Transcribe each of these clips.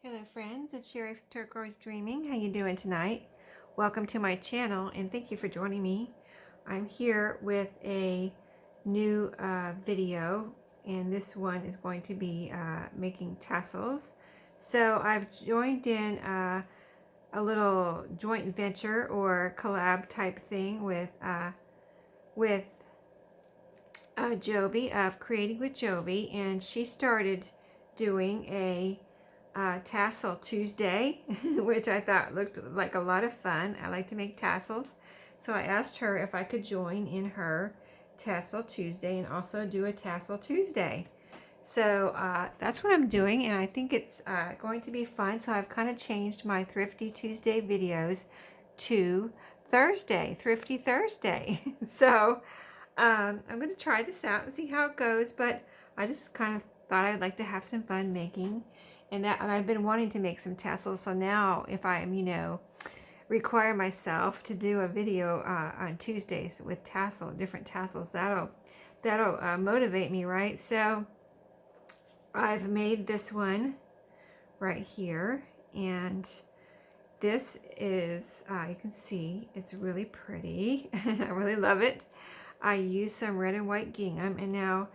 Hello friends, it's Sheree from Turquoise Dreaming. How you doing tonight? Welcome to my channel and thank you for joining me. I'm here with a new video, and this one is going to be making tassels. So I've joined in a little joint venture or collab type thing with Jovi of Creating with Jovi, and she started doing a Tassel Tuesday, which I thought looked like a lot of fun. I like to make tassels, so I asked her if I could join in her Tassel Tuesday and also do a Tassel Tuesday. So that's what I'm doing, and I think it's going to be fun. So I've kind of changed my Thrifty Tuesday videos to Thursday, Thrifty Thursday. So I'm going to try this out and see how it goes, but I just kind of thought I'd like to have some fun making, and I've been wanting to make some tassels. So now if I'm, require myself to do a video on Tuesdays with different tassels, that'll motivate me, right? So I've made this one right here, and this is, you can see, it's really pretty. I really love it. I use some red and white gingham, and now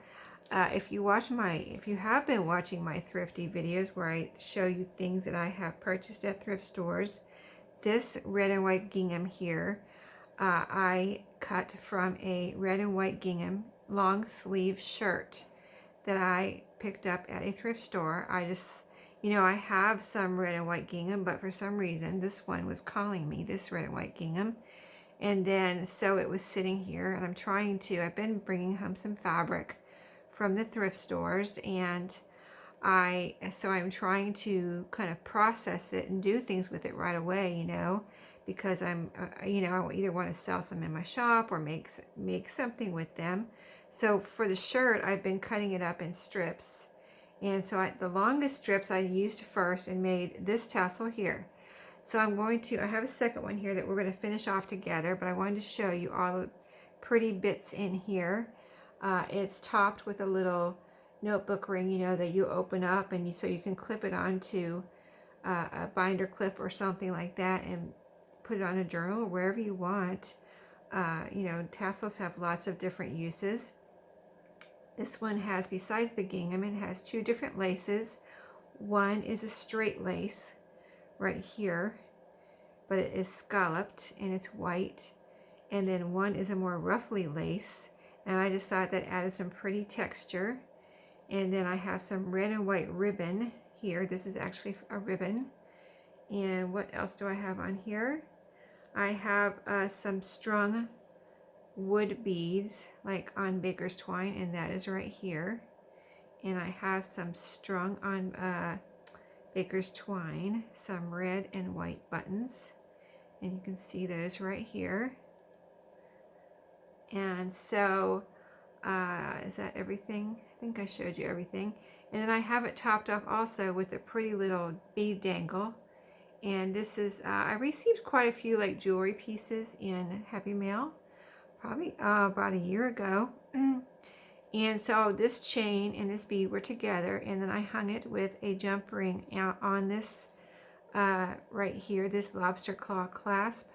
if you have been watching my thrifty videos where I show you things that I have purchased at thrift stores, this red and white gingham here, I cut from a red and white gingham long sleeve shirt that I picked up at a thrift store. I just, I have some red and white gingham, but for some reason this one was calling me, this red and white gingham. And then so it was sitting here, and I've been bringing home some fabric from the thrift stores, and I'm trying to kind of process it and do things with it right away, because I either want to sell some in my shop or make something with them. So for the shirt, I've been cutting it up in strips, and so the longest strips I used first and made this tassel here. So I have a second one here that we're going to finish off together, but I wanted to show you all the pretty bits in here. It's topped with a little notebook ring, that you open up, and so you can clip it onto a binder clip or something like that and put it on a journal or wherever you want. Tassels have lots of different uses. This one has, besides the gingham, it has two different laces. One is a straight lace right here, but it is scalloped and it's white, and then one is a more roughly lace, and I just thought that added some pretty texture. And then I have some red and white ribbon here. This is actually a ribbon. And what else do I have on here? I have some strung wood beads, like on baker's twine, and that is right here. And I have some strung on baker's twine, some red and white buttons, and you can see those right here. And so is that everything? I think I showed you everything. And then I have it topped off also with a pretty little bead dangle. And this is, I received quite a few like jewelry pieces in Happy Mail, probably about a year ago. And so this chain and this bead were together, and then I hung it with a jump ring out on this right here, this lobster claw clasp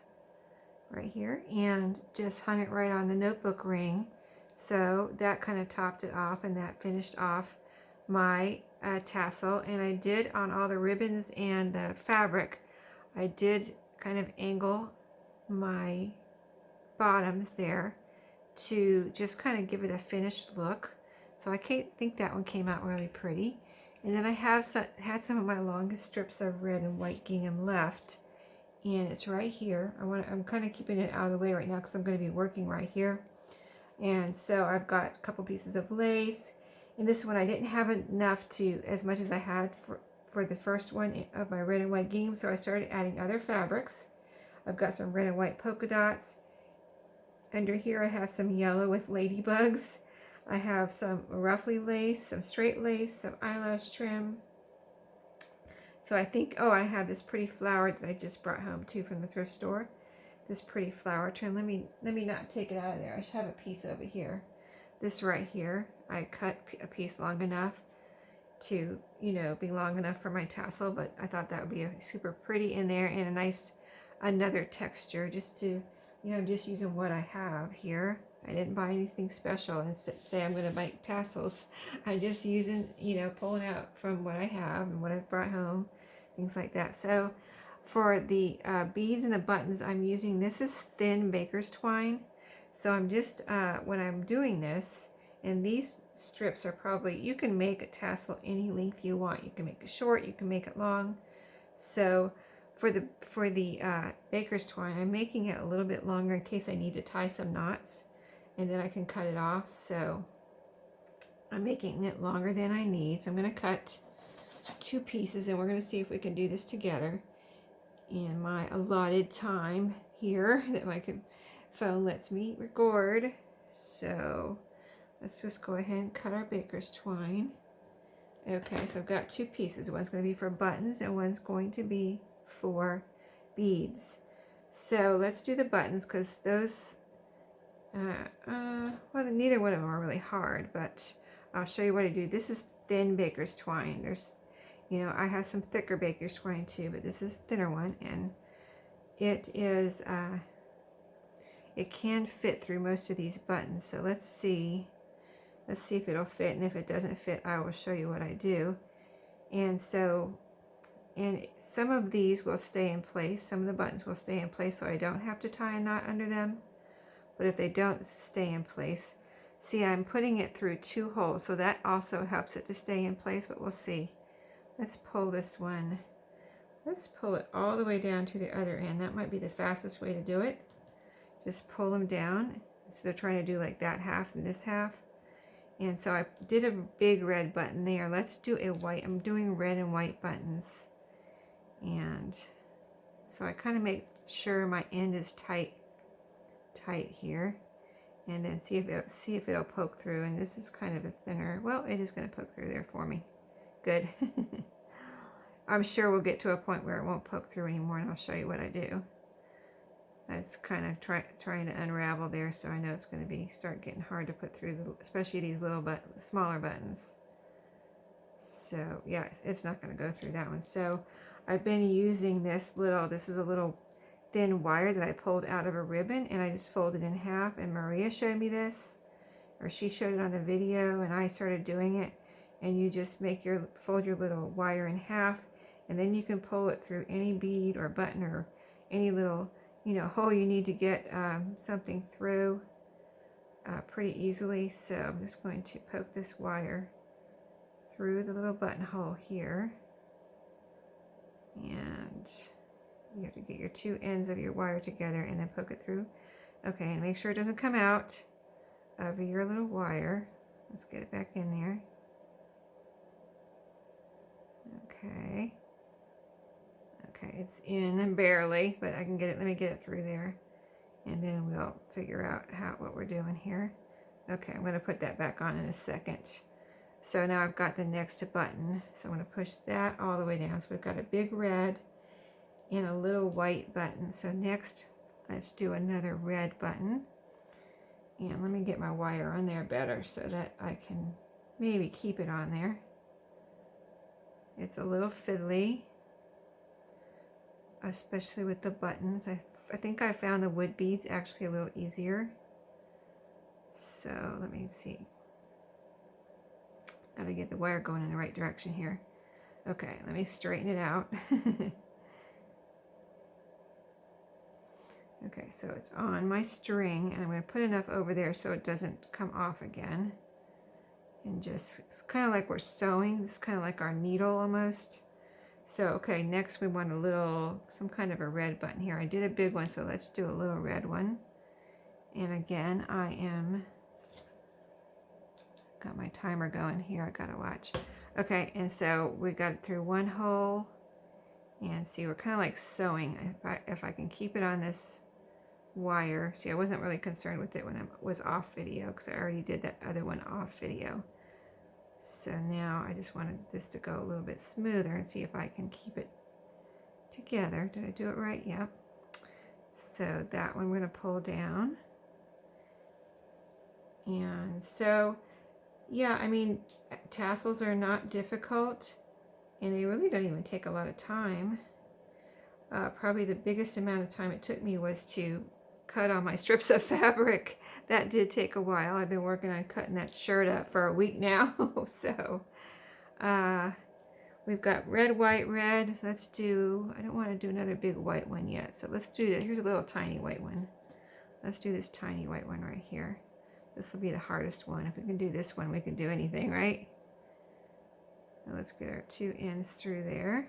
right here, and just hung it right on the notebook ring. So that kind of topped it off, and that finished off my tassel. And I did, on all the ribbons and the fabric, I did kind of angle my bottoms there to just kind of give it a finished look. So I think that one came out really pretty. And then I had some of my longest strips of red and white gingham left, and it's right here. I'm kind of keeping it out of the way right now because I'm going to be working right here. And so I've got a couple pieces of lace. And this one I didn't have enough to, as much as I had for the first one of my red and white gingham, so I started adding other fabrics. I've got some red and white polka dots. Under here I have some yellow with ladybugs. I have some roughly lace, some straight lace, some eyelash trim. So I think, I have this pretty flower that I just brought home too from the thrift store. This pretty flower trim. Let me not take it out of there. I should have a piece over here. This right here, I cut a piece long enough to, you know, be long enough for my tassel, but I thought that would be a super pretty in there and a nice, another texture just to, you know, just using what I have here. I didn't buy anything special and say I'm going to make tassels. I'm just using, you know, pulling out from what I have and what I've brought home, things like that. So for the beads and the buttons, I'm using, this is thin baker's twine. So I'm just, when I'm doing this, and these strips are probably, you can make a tassel any length you want. You can make it short, you can make it long. So for the baker's twine, I'm making it a little bit longer in case I need to tie some knots, and then I can cut it off. So I'm making it longer than I need. So I'm going to cut 2 pieces, and we're going to see if we can do this together in my allotted time here that my phone lets me record. So let's just go ahead and cut our baker's twine. Okay, so I've got 2 pieces. One's going to be for buttons and one's going to be for beads. So let's do the buttons, because those, well, neither one of them are really hard, but I'll show you what I do. This is thin baker's twine. There's, you know, I have some thicker baker's twine too, but this is a thinner one, and it is, it can fit through most of these buttons. So let's see if it'll fit, and if it doesn't fit, I will show you what I do. And so, and some of these will stay in place, some of the buttons will stay in place, so I don't have to tie a knot under them. But if they don't stay in place, see, I'm putting it through 2 holes, so that also helps it to stay in place, but we'll see. Let's pull this one. Let's pull it all the way down to the other end. That might be the fastest way to do it. Just pull them down instead of trying to do like that half and this half. And so I did a big red button there. Let's do a white. I'm doing red and white buttons. And so I kind of make sure my end is tight here. And then see if it'll poke through. And this is kind of a thinner. Well, it is going to poke through there for me. Good. I'm sure we'll get to a point where it won't poke through anymore, and I'll show you what I do. That's kind of trying to unravel there, so I know it's going to start getting hard to put through, especially these little smaller buttons. So yeah, it's not going to go through that one. So I've been using this is a little thin wire that I pulled out of a ribbon, and I just folded in half, and Maria showed me this, or she showed it on a video, and I started doing it. And you just fold your little wire in half, and then you can pull it through any bead or button or any little, you know, hole you need to get something through pretty easily. So I'm just going to poke this wire through the little buttonhole here, and you have to get your 2 ends of your wire together and then poke it through. Okay, and make sure it doesn't come out of your little wire. Let's get it back in there. Okay. Okay, it's in barely, but I can get it. Let me get it through there, and then we'll figure out what we're doing here. Okay, I'm going to put that back on in a second. So now I've got the next button. So I'm going to push that all the way down. So we've got a big red and a little white button. So next, let's do another red button. And let me get my wire on there better so that I can maybe keep it on there. It's a little fiddly, especially with the buttons. I think I found the wood beads actually a little easier. So let me see. Gotta get the wire going in the right direction here. Okay, let me straighten it out. Okay, so it's on my string, and I'm going to put enough over there so it doesn't come off again. And just, it's kind of like we're sewing. It's kind of like our needle almost. So, okay, next we want some kind of a red button here. I did a big one, so let's do a little red one. And again, got my timer going here. I gotta watch. Okay, and so we got it through 1 hole. And see, we're kind of like sewing. If I can keep it on this wire. See, I wasn't really concerned with it when I was off video, because I already did that other one off video. So now I just wanted this to go a little bit smoother and see if I can keep it together. Did I do it right? Yep. So that one we're going to pull down. And so Yeah, I mean, tassels are not difficult, and they really don't even take a lot of time. Probably the biggest amount of time it took me was to cut all my strips of fabric. That did take a while. I've been working on cutting that shirt up for a week now. So uh, we've got red, white, red. Let's do, I don't want to do another big white one yet. So let's do this. Here's a little tiny white one. Let's do this tiny white one right here. This will be the hardest one. If we can do this one, we can do anything, right? Now let's get our two ends through there.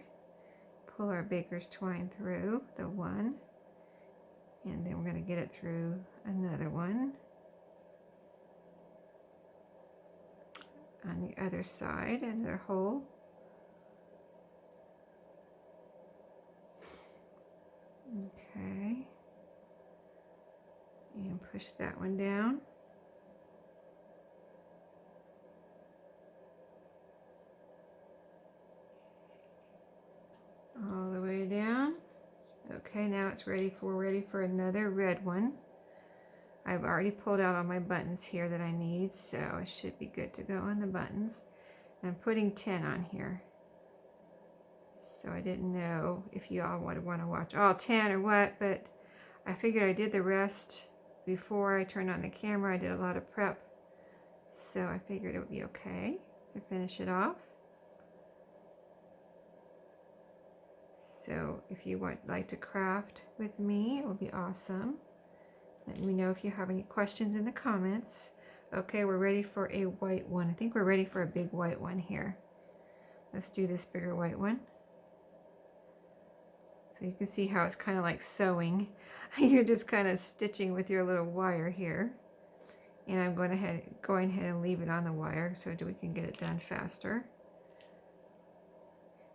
Pull our baker's twine through the one, and then we're going to get it through another one on the other side, another hole. Okay, and push that one down. All the way down. Okay, now it's ready for another red one. I've already pulled out all my buttons here that I need, so I should be good to go on the buttons. I'm putting 10 on here. So I didn't know if you all would want to watch all 10 or what, but I figured I did the rest before I turned on the camera. I did a lot of prep, so I figured it would be okay to finish it off. So if you would like to craft with me, it would be awesome. Let me know if you have any questions in the comments. Okay, we're ready for a white one. I think we're ready for a big white one here. Let's do this bigger white one. So you can see how it's kind of like sewing. You're just kind of stitching with your little wire here. And I'm going ahead and leave it on the wire so we can get it done faster.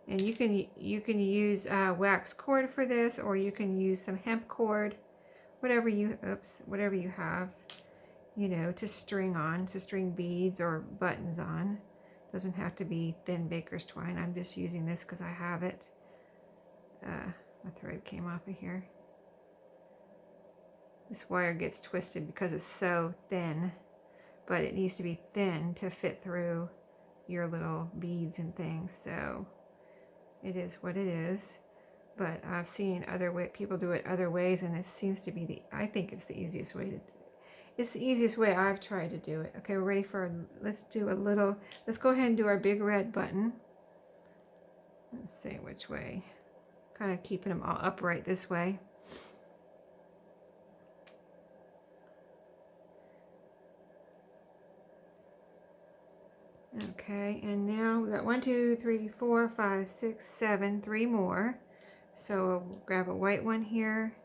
And you can use wax cord for this, or you can use some hemp cord, whatever you have, you know, to string beads or buttons on. Doesn't have to be thin baker's twine. I'm just using this because I have it. My thread came off of here. This wire gets twisted because it's so thin, but it needs to be thin to fit through your little beads and things. So it is what it is. But I've seen people do it other ways, and it seems to be I think it's the easiest way it's the easiest way I've tried to do it. Okay, we're ready for, let's go ahead and do our big red button. Let's see which way. Kind of keeping them all upright this way. Okay, and now we got 1, 2, 3, 4, 5, 6, 7, 3 more. So we'll grab a white one here.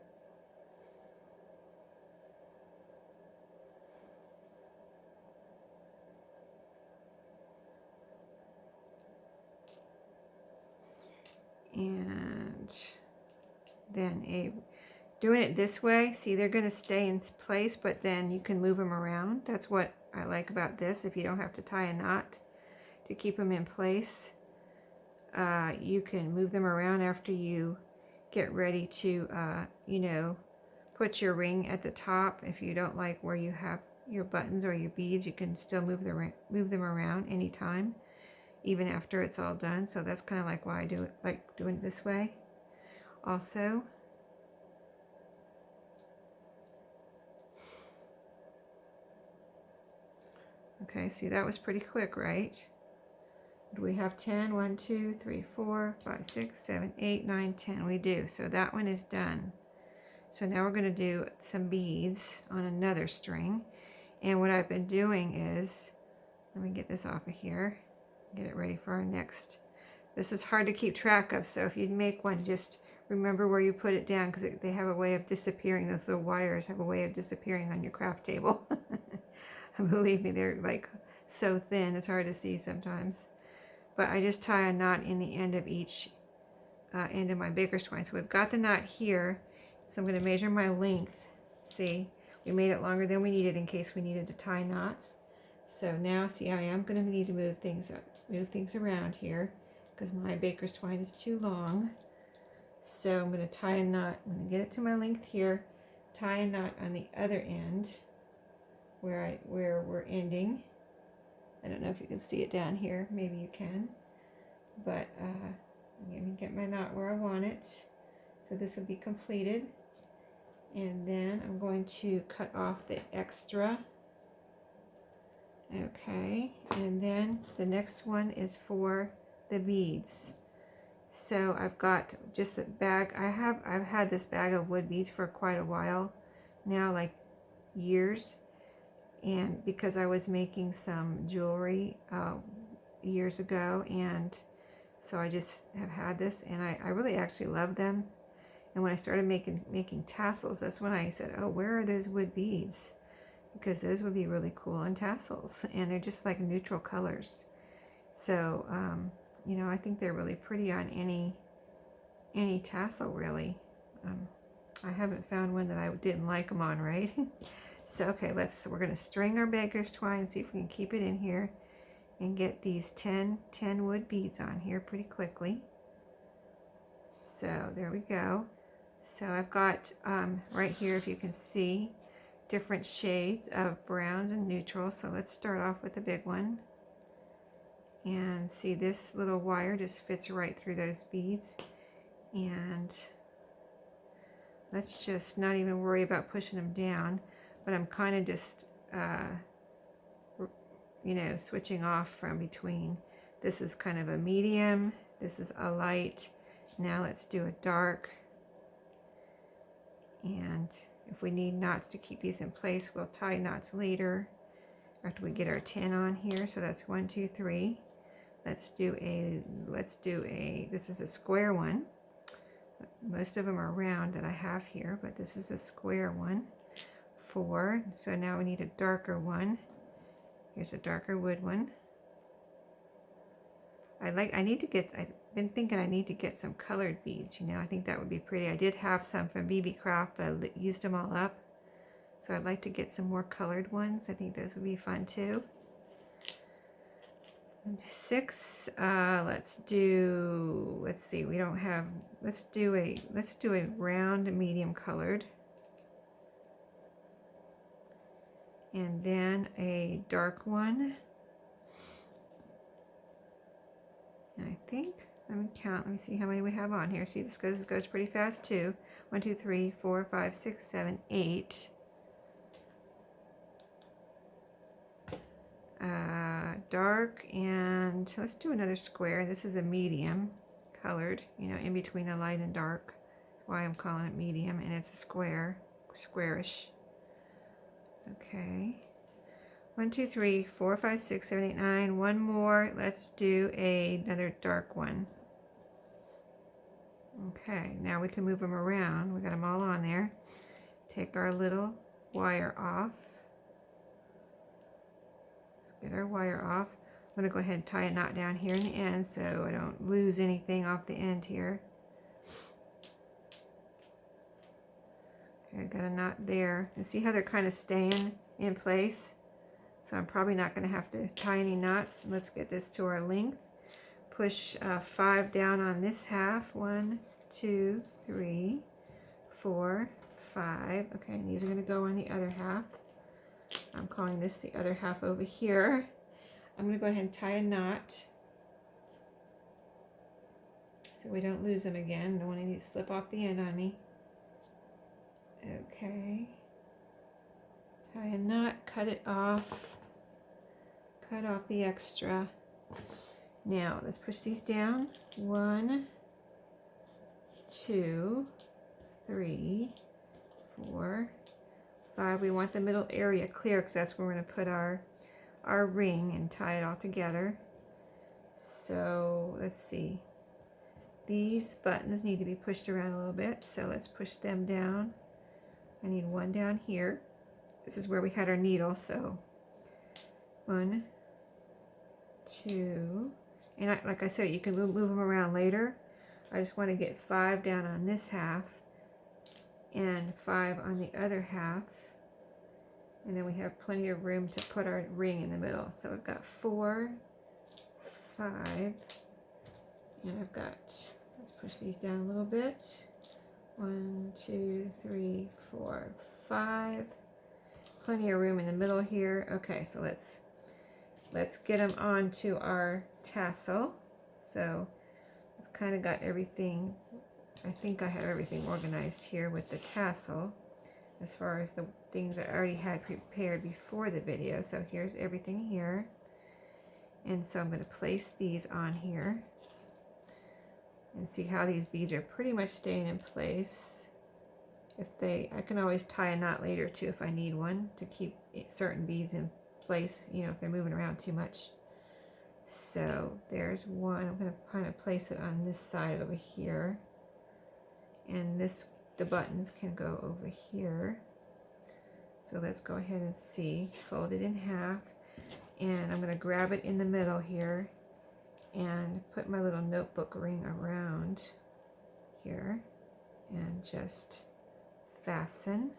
And then doing it this way, see, they're going to stay in place, but then you can move them around. That's what I like about this. If you don't have to tie a knot to keep them in place, you can move them around after you get ready to, you know, put your ring at the top. If you don't like where you have your buttons or your beads, you can still move them around anytime, even after it's all done. So that's kind of like why I like doing it this way also. Okay, see, that was pretty quick, right? Do we have 10? 1, 2, 3, 4, 5, 6, 7, 8, 9, 10. We do. So that one is done. So now we're going to do some beads on another string. And what I've been doing is, let me get this off of here, get it ready for our next. This is hard to keep track of, so if you make one, just remember where you put it down, because they have a way of disappearing. Those little wires have a way of disappearing on your craft table. Believe me, they're like so thin, it's hard to see sometimes. But I just tie a knot in the end of each end of my baker's twine. So we've got the knot here, so I'm going to measure my length. See, we made it longer than we needed in case we needed to tie knots. So now, see, I am going to need to move things around here because my baker's twine is too long. So I'm going to tie a knot. I'm going to get it to my length here, tie a knot on the other end where we're ending. I don't know if you can see it down here. Maybe you can. But let me get my knot where I want it. So this will be completed. And then I'm going to cut off the extra. Okay, and then the next one is for the beads. So I've got just a bag. I've had this bag of wood beads for quite a while now, like years. And because I was making some jewelry years ago, and so I just have had this, and I really actually love them. And when I started making tassels, that's when I said, oh, where are those wood beads? Because those would be really cool on tassels, and they're just like neutral colors. So you know, I think they're really pretty on any tassel, really. I haven't found one that I didn't like them on, right? So okay, we're going to string our baker's twine and see if we can keep it in here and get these 10 wood beads on here pretty quickly. So there we go. So I've got right here, if you can see, different shades of browns and neutrals. So let's start off with the big one. And see, this little wire just fits right through those beads. And let's just not even worry about pushing them down, but I'm kind of just, you know, switching off from between. This is kind of a medium, this is a light. Now let's do a dark. And if we need knots to keep these in place, we'll tie knots later after we get our 10 on here. So that's 1, 2, 3. Let's do a, this is a square one. Most of them are round that I have here, but this is a square one. 4. So now we need a darker one. Here's a darker wood one. I've been thinking I need to get some colored beads, you know. I think that would be pretty. I did have some from BB Craft, but I used them all up. So I'd like to get some more colored ones. I think those would be fun too. 6. Let's see, we don't have, let's do a round medium colored. And then a dark one. And I think, let me count, let me see how many we have on here. See, this goes pretty fast too. 1, 2, 3, 4, 5, 6, 7, 8. Dark, and let's do another square. This is a medium colored, you know, in between a light and dark. That's why I'm calling it medium, and it's a squarish. Okay. 1, 2, 3, 4, 5, 6, 7, 8, 9. One more. Let's do another dark one. Okay, now we can move them around. We got them all on there. Take our little wire off. Let's get our wire off. I'm going to go ahead and tie a knot down here in the end so I don't lose anything off the end here. Okay, I got a knot there. And see how they're kind of staying in place? So I'm probably not going to have to tie any knots. Let's get this to our length. Push 5 down on this half. 1, 2, 3, 4, 5. Okay, and these are going to go on the other half. I'm calling this the other half over here. I'm going to go ahead and tie a knot so we don't lose them again. Don't want any to slip off the end on me. Okay. Tie a knot, cut it off. Cut off the extra. Now let's push these down. 1, 2, 3, 4, 5. We want the middle area clear because that's where we're going to put our ring and tie it all together. So let's see. These buttons need to be pushed around a little bit, so let's push them down. I need one down here. This is where we had our needle, so 1, 2, and like I said, you can move them around later. I just want to get 5 down on this half and 5 on the other half, and then we have plenty of room to put our ring in the middle. So I've got 4, 5, and I've got, let's push these down a little bit. 1, 2, 3, 4, 5. Plenty of room in the middle here. Okay, so let's let's get them onto our tassel. So I've kind of got everything, I think I have everything organized here with the tassel as far as the things I already had prepared before the video. So here's everything here. And so I'm going to place these on here and see how these beads are pretty much staying in place. I can always tie a knot later too if I need one to keep certain beads in place, you know, if they're moving around too much. So there's one. I'm going to kind of place it on this side over here. And the buttons can go over here. So let's go ahead and see. Fold it in half. And I'm going to grab it in the middle here and put my little notebook ring around here and just fasten.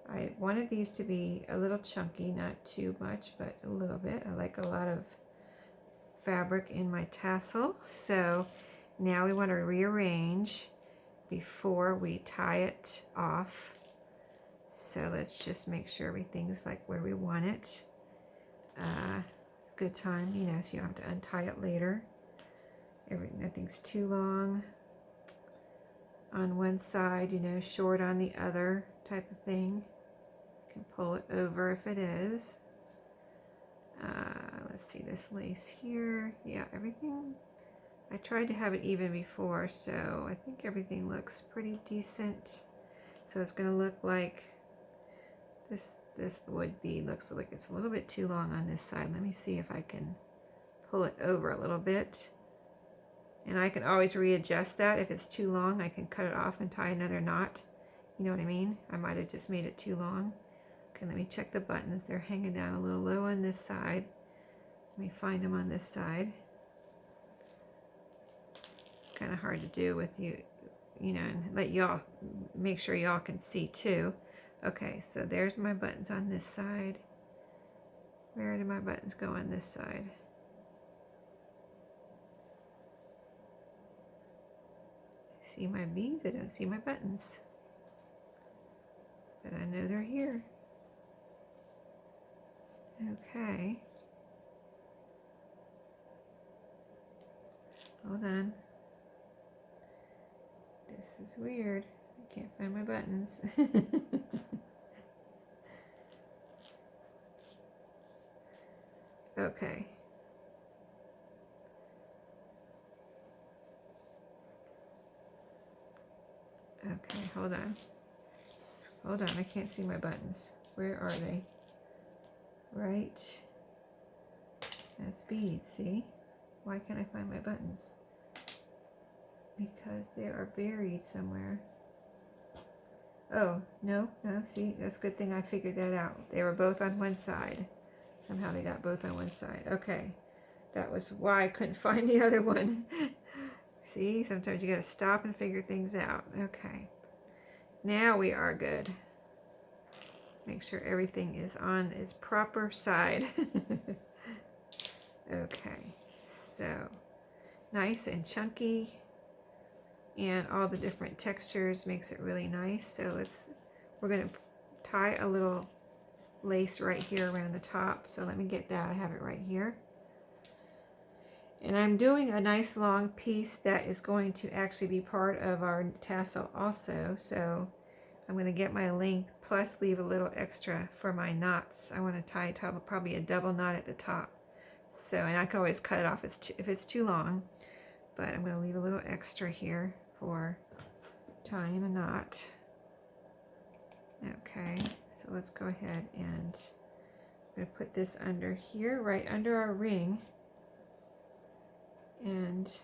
I wanted these to be a little chunky, not too much, but a little bit. I like a lot of fabric in my tassel. So now we want to rearrange before we tie it off. So let's just make sure everything's like where we want it. Good time, you know, so you don't have to untie it later. Nothing's too long on one side, you know, short on the other type of thing. You can pull it over if it is. Let's see this lace here. Yeah, everything, I tried to have it even before, so I think everything looks pretty decent. So it's going to look like this wood bead looks like it's a little bit too long on this side. Let me see if I can pull it over a little bit. And I can always readjust that. If it's too long, I can cut it off and tie another knot. You know what I mean? I might have just made it too long. Okay, let me check the buttons. They're hanging down a little low on this side. Let me find them on this side. Kind of hard to do with you know, and let y'all make sure y'all can see too. Okay, so there's my buttons on this side. Where do my buttons go on this side? I see my beads, I don't see my buttons. But I know they're here. Okay. Hold on. This is weird. I can't find my buttons. Okay. Okay, hold on. Hold on, I can't see my buttons. Where are they? Right. That's beads, see? Why can't I find my buttons? Because they are buried somewhere. Oh, no, see, that's a good thing I figured that out. They were both on one side. Somehow they got both on one side. Okay, that was why I couldn't find the other one. See, sometimes you gotta stop and figure things out. Okay, now we are good. Make sure everything is on its proper side. Okay, so nice and chunky, and all the different textures makes it really nice. So we're gonna tie a little lace right here around the top. So let me get that. I have it right here. And I'm doing a nice long piece that is going to actually be part of our tassel also. So I'm going to get my length plus leave a little extra for my knots. I want to tie probably a double knot at the top. So, and I can always cut it off if it's too long. But I'm going to leave a little extra here for tying a knot. Okay, so let's go ahead and I'm going to put this under here, right under our ring. And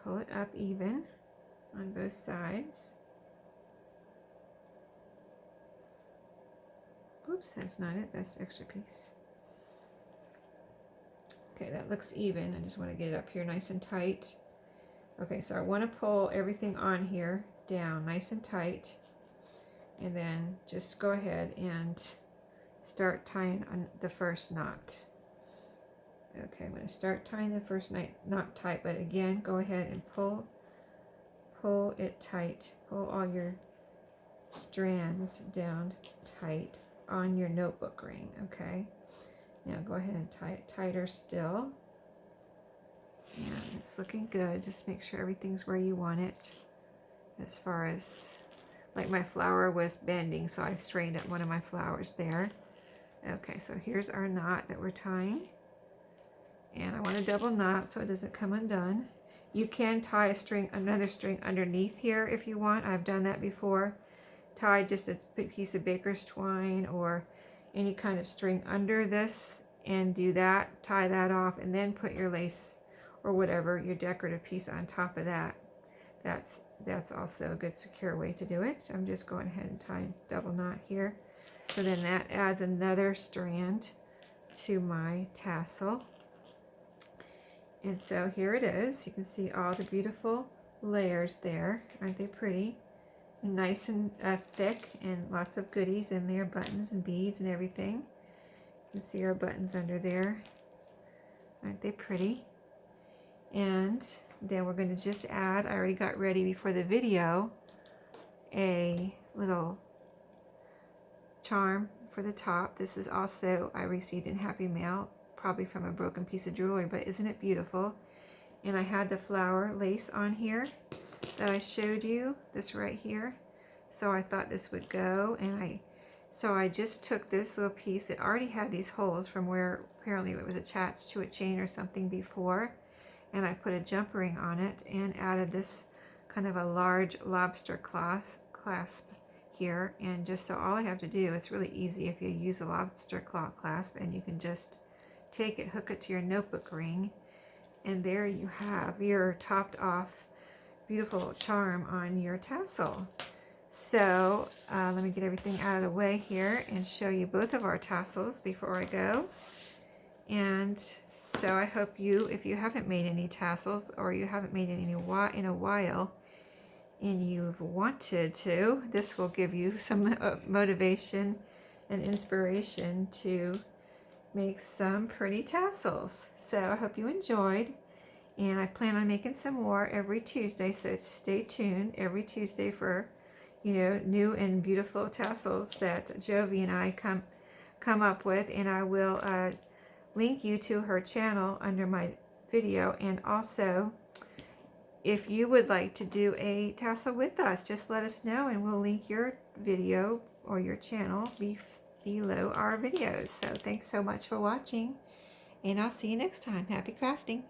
pull it up even on both sides. Oops, that's not it. That's the extra piece. Okay, that looks even. I just want to get it up here nice and tight. Okay, so I want to pull everything on here down nice and tight. And then just go ahead and start tying on the first knot. Okay, I'm going to start tying the first knot tight, but again, go ahead and pull it tight. Pull all your strands down tight. on your notebook ring. Okay, now go ahead and tie it tighter still. And it's looking good. Just make sure everything's where you want it. As far as, like, my flower was bending, so I straightened up one of my flowers there. Okay, so here's our knot that we're tying. And I want a double knot so it doesn't come undone. You can tie a string, another string underneath here if you want. I've done that before. Tie just a piece of baker's twine or any kind of string under this and do that. Tie that off and then put your lace or whatever, your decorative piece on top of that. That's also a good secure way to do it. I'm just going ahead and tying a double knot here. So then that adds another strand to my tassel. And so here it is. You can see all the beautiful layers there. Aren't they pretty? And nice and thick, and lots of goodies in there, buttons and beads and everything. You can see our buttons under there. Aren't they pretty? And then we're going to just add, I already got ready before the video, a little charm for the top. This is also, I received in Happy Mail, probably from a broken piece of jewelry, but isn't it beautiful? And I had the flower lace on here that I showed you, this right here. So I thought this would go, and so I just took this little piece that already had these holes from where apparently it was attached to a chain or something before, and I put a jump ring on it and added this kind of a large lobster clasp here. And just so all I have to do, it's really easy if you use a lobster claw clasp, and you can just take it, hook it to your notebook ring, and there you have your topped off beautiful charm on your tassel. So let me get everything out of the way here and show you both of our tassels before I go. And so I hope you, if you haven't made any tassels or you haven't made any in a while and you've wanted to, this will give you some motivation and inspiration to make some pretty tassels. So I hope you enjoyed, and I plan on making some more every Tuesday, so stay tuned every Tuesday for, you know, new and beautiful tassels that Jovi and I come up with. And I will link you to her channel under my video. And also, if you would like to do a tassel with us, just let us know and we'll link your video or your channel below our videos. So thanks so much for watching, and I'll see you next time. Happy crafting!